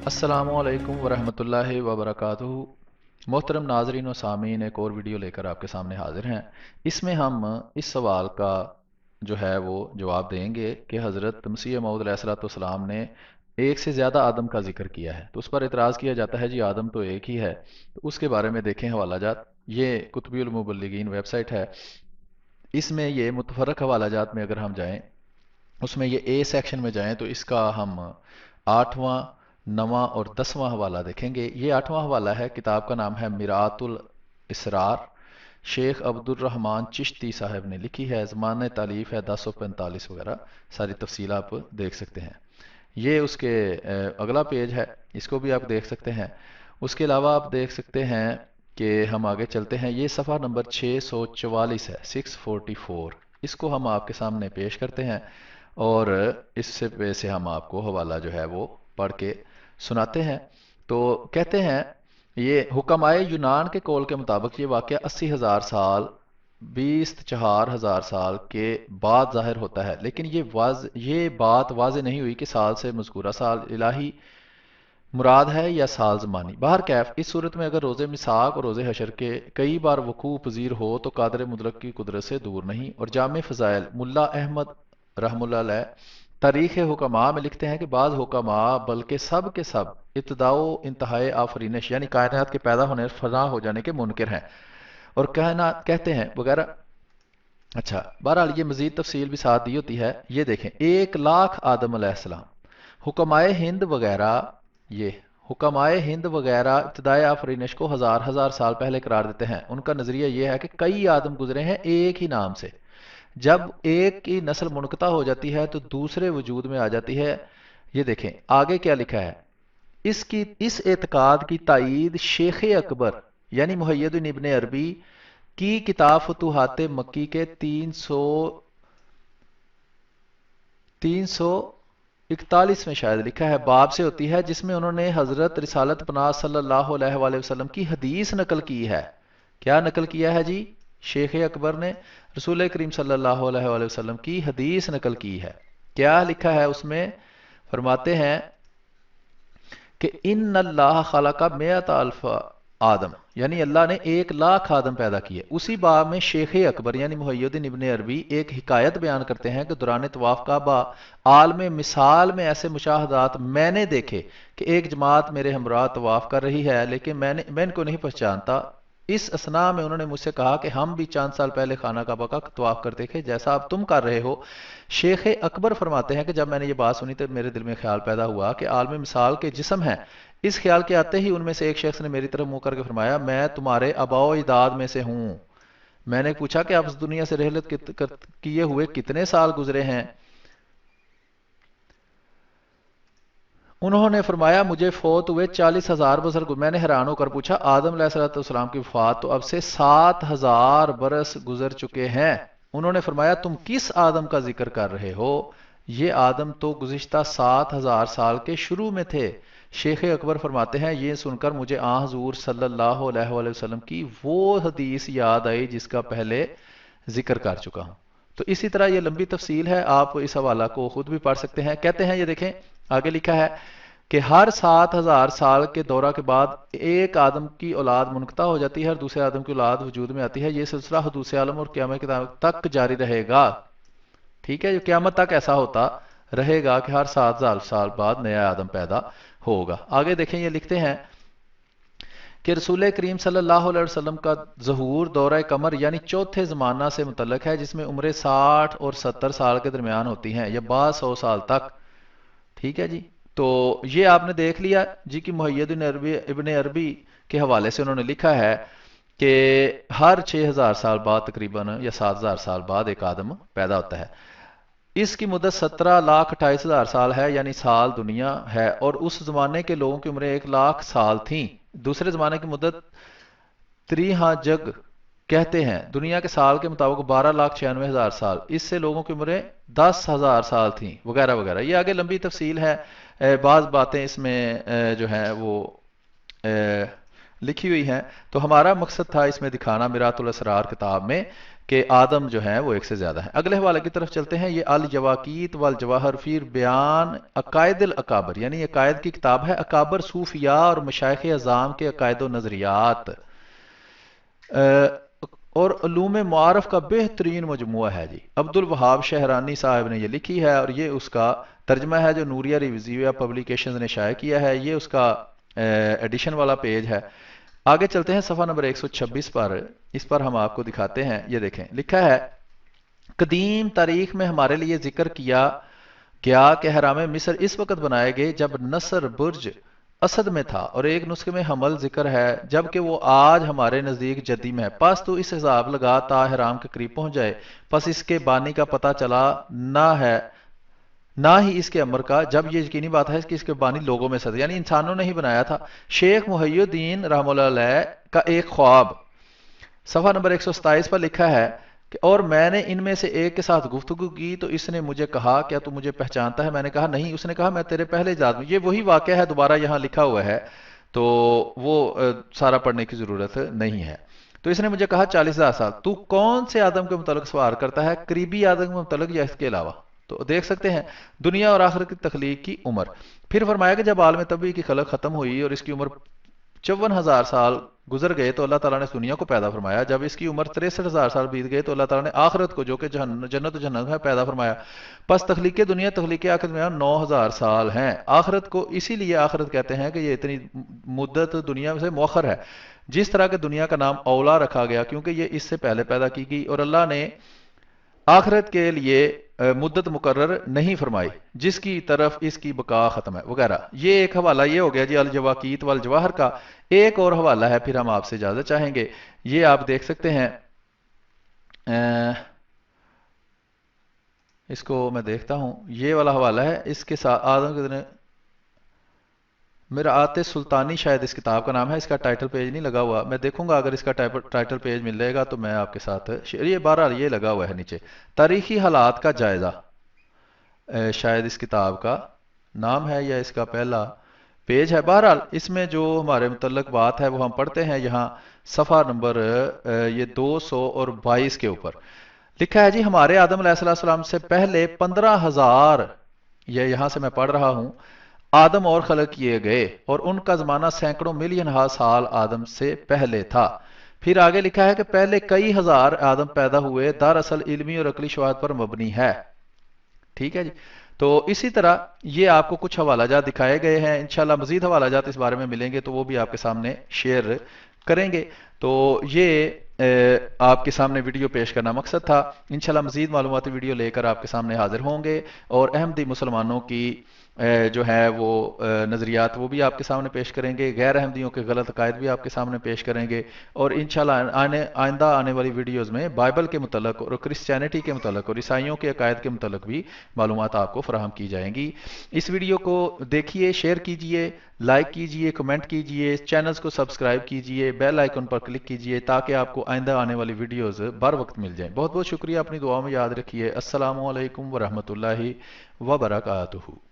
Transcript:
अस्सलामु अलैकुम वरहमतुल्लाहि वबरकातुहू। मोहतरम नाजरीन व सामीन, एक और वीडियो लेकर आपके सामने हाजिर हैं। इसमें हम इस सवाल का जो है वो जवाब देंगे कि हज़रत मसीह मऊद अलैहिस्सलाम ने एक से ज़्यादा आदम का जिक्र किया है, तो उस पर इतराज़ किया जाता है जी आदम तो एक ही है। तो उसके बारे में देखें हवाला जात। ये कुतुबुल मुबल्लिगीन वेबसाइट है। इसमें ये मुतफरक हवाला जात में अगर हम जाएं, उसमें ये ए सेक्शन में जाएं तो इसका हम 8वां, 9वां और 10वां हवाला देखेंगे। ये 8वां हवाला है, किताब का नाम है मिरातुल इसरार। शेख अब्दुल रहमान चिश्ती साहब ने लिखी है। ज़माने तालीफ है 1045 वगैरह। सारी तफसील आप देख सकते हैं। ये उसके अगला पेज है, इसको भी आप देख सकते हैं। उसके अलावा आप देख सकते हैं कि हम आगे चलते हैं। ये सफ़ा नंबर 644 है, 644। इसको हम आपके सामने पेश करते हैं और इससे पे से हम आपको हवाला जो है वो पढ़ के सुनाते हैं। तो कहते हैं, ये हुक्माए यूनान के कौल के मुताबिक ये वाक़या 80,000 साल 24,000 साल के बाद ज़ाहिर होता है, लेकिन ये बात वाज़े नहीं हुई कि साल से मज़कूरा साल इलाही मुराद है या साल ज़मानी। बाहर कैफ, इस सूरत में अगर रोज़े मिसाक और रोज़े हशर के कई बार वकू पजीर हो तो कादर मुतलक की कुदरत से दूर नहीं। और जामे फ़ज़ाइल मुल्ला अहमद रहमुल्लाह अलैह तारीख़ हुक्मा में लिखते हैं कि बाज़ हुक्मा बल्कि सब के सब इब्तिदाओ इंतहाए आफरीनश यानी कायनात के पैदा होने फना हो जाने के मुनकिर हैं और कहना कहते हैं वगैरह। अच्छा, बहरहाल ये मजीद तफसील भी साथ दी होती है। ये देखें, 1 लाख आदम अलैहिस्सलाम, हुक्माए हिंद वगैरह, ये हुक्माए हिंद वगैरह इब्तिदाए आफरीनश को हजार हजार साल पहले करार देते हैं। उनका नजरिया ये है कि कई आदम गुजरे हैं एक ही नाम से। जब एक की नस्ल मुनक़ता हो जाती है तो दूसरे वजूद में आ जाती है। ये देखें आगे क्या लिखा है। इस एतकाद की तायीद शेख अकबर यानी मुहय्यिद इब्न अरबी की किताब फतूहात मक्की के 341 में शायद लिखा है बाब से होती है, जिसमें उन्होंने हजरत रिसालत पनाह सल्लल्लाहु अलैहि वसल्लम की हदीस नकल की है। क्या नकल किया है जी? शेख अकबर ने रसूल करीम सल्लल्लाहु अलैहि वसल्लम की हदीस नकल की है। क्या लिखा है उसमें? फरमाते हैं कि इन अल्लाह खलका मियत अल्फ आदम, यानी अल्लाह ने 1 लाख आदम पैदा किए। उसी बाब में शेख अकबर यानी मुहय्यिद इब्न अरबी एक हिकायत बयान करते हैं कि दौरान तवाफ काबा आलम मिसाल में ऐसे मुशाहदात मैंने देखे कि एक जमात मेरे हमरा तवाफ कर रही है, लेकिन मैं इनको नहीं पहचानता। इस असना में उन्होंने मुझसे कहा कि हम भी चंद साल पहले खाना काबा का तवाफ करते थे जैसा अब तुम कर रहे हो। शेख अकबर फरमाते हैं कि जब मैंने ये बात सुनी तो मेरे दिल में ख्याल पैदा हुआ कि आलम मिसाल के जिस्म हैं। इस ख्याल के आते ही उनमें से एक शख्स ने मेरी तरफ मुंह करके फरमाया, मैं तुम्हारे आबाओ इजाद में से हूँ। मैंने पूछा कि आप इस दुनिया से रहलत किए हुए कितने साल गुजरे हैं? उन्होंने फरमाया, मुझे फौत हुए 40,000 बरस। मैंने हैरान होकर पूछा, आदम अलैहिस्सलाम की वफात तो अब से 7,000 बरस गुजर चुके हैं। उन्होंने फरमाया, तुम किस आदम का जिक्र कर रहे हो? ये आदम तो गुज़िश्ता 7,000 साल के शुरू में थे। शेख अकबर फरमाते हैं, ये सुनकर मुझे हजूर सल्लल्लाहु अलैहि वसल्लम की वो हदीस याद आई जिसका पहले जिक्र कर चुका हूँ। तो इसी तरह ये लंबी तफसील है, आप इस हवाला को खुद भी पढ़ सकते हैं। कहते हैं, ये देखें आगे लिखा है कि हर 7,000 साल के दौरा के बाद एक आदम की औलाद मुनक़ता हो जाती है और दूसरे आदम की औलाद वजूद में आती है। ये सिलसिला हुदूस आलम और क़यामत तक जारी रहेगा। ठीक है, जो क़यामत तक ऐसा होता रहेगा कि हर 7,000 साल बाद नया आदम पैदा होगा। आगे देखें, ये लिखते हैं कि रसूल करीम सल्लल्लाहु अलैहि वसल्लम का ज़हूर दौरा कमर यानी चौथे ज़माना से मुतल्लक है, जिसमें उम्रें 60 और 70 साल के दरमियान होती हैं या बाद 100 साल तक। ठीक है जी। तो ये आपने देख लिया जी कि मुहय्यिद इब्न अरबी के हवाले से उन्होंने लिखा है कि हर 6,000 साल बाद तकरीबन या 7,000 साल बाद एक आदम पैदा होता है। इसकी मुद्दत 17,28,000 साल है, यानी साल दुनिया है। और उस जमाने के लोगों की उम्रें 1 लाख साल थीं। दूसरे जमाने की मुद्दत त्रिहा जग कहते हैं। दुनिया के साल के मुताबिक 12,96,000 साल। इससे लोगों की उम्रें 10,000 साल थीं वगैरह वगैरह। ये आगे लंबी तफसील है। बाज़ बातें इसमें जो है वो लिखी हुई हैं। तो हमारा मकसद था इसमें दिखाना मिरातुल असरार किताब में کہ آدم جو ہیں وہ ایک سے زیادہ ہیں۔ اگلے حوالے کی طرف چلتے ہیں، یہ الجواقیت والجواہر فی بیان عقائد الاکابر، یعنی عقائد کی کتاب ہے، اکابر صوفیاء اور مشائخ اعظام کے عقائد و نظریات اور علوم معارف کا بہترین مجموعہ ہے جی۔ عبد الوہاب شہرانی صاحب نے یہ لکھی ہے، اور یہ اس کا ترجمہ ہے جو نوریہ ریویزیو پبلیکیشنز نے شائع کیا ہے، یہ اس کا ایڈیشن والا پیج ہے۔ آگے چلتے ہیں صفحہ نمبر 126 پر، اس پر ہم آپ کو دکھاتے ہیں، یہ دیکھیں لکھا ہے، قدیم تاریخ میں ہمارے لیے ذکر کیا گیا کہ حرام مصر اس وقت بنائے گئے جب نصر برج اسد میں تھا، اور ایک نسخے میں حمل ذکر ہے جبکہ وہ آج ہمارے نزدیک جدی میں ہے، پس تو اس حساب لگا تا حرام کے قریب پہنچ جائے، پس اس کے بانی کا پتہ چلا نہ ہی اس کے امر کا، جب یہ یقینی بات ہے کہ اس کے بانی لوگوں میں سے تھے، یعنی انسانوں نے ہی بنایا تھا۔ شیخ محی الدین رحمہ اللہ علیہ کا ایک خواب، صفحہ نمبر 127 پر لکھا ہے کہ اور میں نے ان میں سے ایک کے ساتھ گفتگو کی تو اس نے مجھے کہا کیا تو مجھے پہچانتا ہے؟ میں نے کہا نہیں۔ اس نے کہا میں تیرے پہلے اجداد میں، یہ وہی واقعہ ہے، دوبارہ یہاں لکھا ہوا ہے تو وہ سارا پڑھنے کی ضرورت نہیں ہے۔ تو اس نے مجھے کہا 40,000 سال۔ تو کون سے آدم کے متعلق سوال کرتا ہے، قریبی آدم کے متعلق یا اس کے علاوہ؟ تو دیکھ سکتے ہیں دنیا اور آخرت کی تخلیق کی عمر۔ پھر فرمایا کہ جب عالم طبعی کی خلق ختم ہوئی اور اس کی عمر 54,000 سال گزر گئے تو اللہ تعالیٰ نے اس دنیا کو پیدا فرمایا۔ جب اس کی عمر 63,000 سال بیت گئے تو اللہ تعالیٰ نے آخرت کو، جو کہ جنت و جہنم ہے، پیدا فرمایا۔ پس تخلیق دنیا تخلیق آخرت میں 9,000 سال ہیں۔ آخرت کو اسی لیے آخرت کہتے ہیں کہ یہ اتنی مدت دنیا سے مؤخر ہے، جس طرح کہ دنیا کا نام اولا رکھا گیا کیونکہ یہ اس سے پہلے پیدا کی گئی، اور اللہ نے آخرت کے لیے مدت مقرر نہیں فرمائی جس کی طرف اس کی بقا ختم ہے وغیرہ۔ یہ ایک حوالہ یہ ہو گیا جی الجواقیت والجواہر کا۔ ایک اور حوالہ ہے، پھر ہم آپ سے اجازت چاہیں گے، یہ آپ دیکھ سکتے ہیں، اس کو میں دیکھتا ہوں، یہ والا حوالہ ہے، اس کے ساتھ آدم کے دن مرآت سلطانی شاید اس کتاب کا نام ہے، اس کا ٹائٹل پیج نہیں لگا ہوا، میں دیکھوں گا اگر اس کا ٹائٹل پیج مل جائے گا تو میں آپ کے ساتھ یہ بہرحال یہ لگا ہوا ہے نیچے، تاریخی حالات کا جائزہ شاید اس کتاب کا نام ہے یا اس کا پہلا پیج ہے۔ بہرحال اس میں جو ہمارے متعلق بات ہے وہ ہم پڑھتے ہیں، یہاں صفحہ نمبر یہ 222 کے اوپر لکھا ہے جی، ہمارے آدم علیہ السلام سے پہلے 15,000، یہ یہاں سے میں پڑھ رہا ہوں، آدم اور خلق کیے گئے اور ان کا زمانہ سینکڑوں ملین ہا سال آدم سے پہلے تھا۔ پھر آگے لکھا ہے کہ پہلے کئی ہزار آدم پیدا ہوئے، دراصل علمی اور عقلی شواہد پر مبنی ہے۔ ٹھیک ہے جی، تو اسی طرح یہ آپ کو کچھ حوالہ جات دکھائے گئے ہیں، انشاءاللہ مزید حوالہ جات اس بارے میں ملیں گے تو وہ بھی آپ کے سامنے شیئر کریں گے۔ تو یہ آپ کے سامنے ویڈیو پیش کرنا مقصد تھا، انشاءاللہ مزید معلوماتی ویڈیو لے کر آپ کے سامنے حاضر ہوں گے، اور احمدی مسلمانوں کی جو ہے وہ نظریات وہ بھی آپ کے سامنے پیش کریں گے، غیر احمدیوں کے غلط عقائد بھی آپ کے سامنے پیش کریں گے، اور انشاءاللہ آئندہ آنے والی ویڈیوز میں بائبل کے متعلق اور کرسچینٹی کے متعلق اور عیسائیوں کے عقائد کے متعلق بھی معلومات آپ کو فراہم کی جائیں گی۔ اس ویڈیو کو دیکھیے، شیئر کیجئے، لائک کیجئے، کمنٹ کیجئے، چینلز کو سبسکرائب کیجئے، بیل آئیکن پر کلک کیجئے تاکہ آپ کو آئندہ آنے والی ویڈیوز بر وقت مل جائیں۔ بہت بہت شکریہ، اپنی دعاؤں میں یاد رکھیے۔ السلام علیکم ورحمۃ اللہ وبرکاتہ۔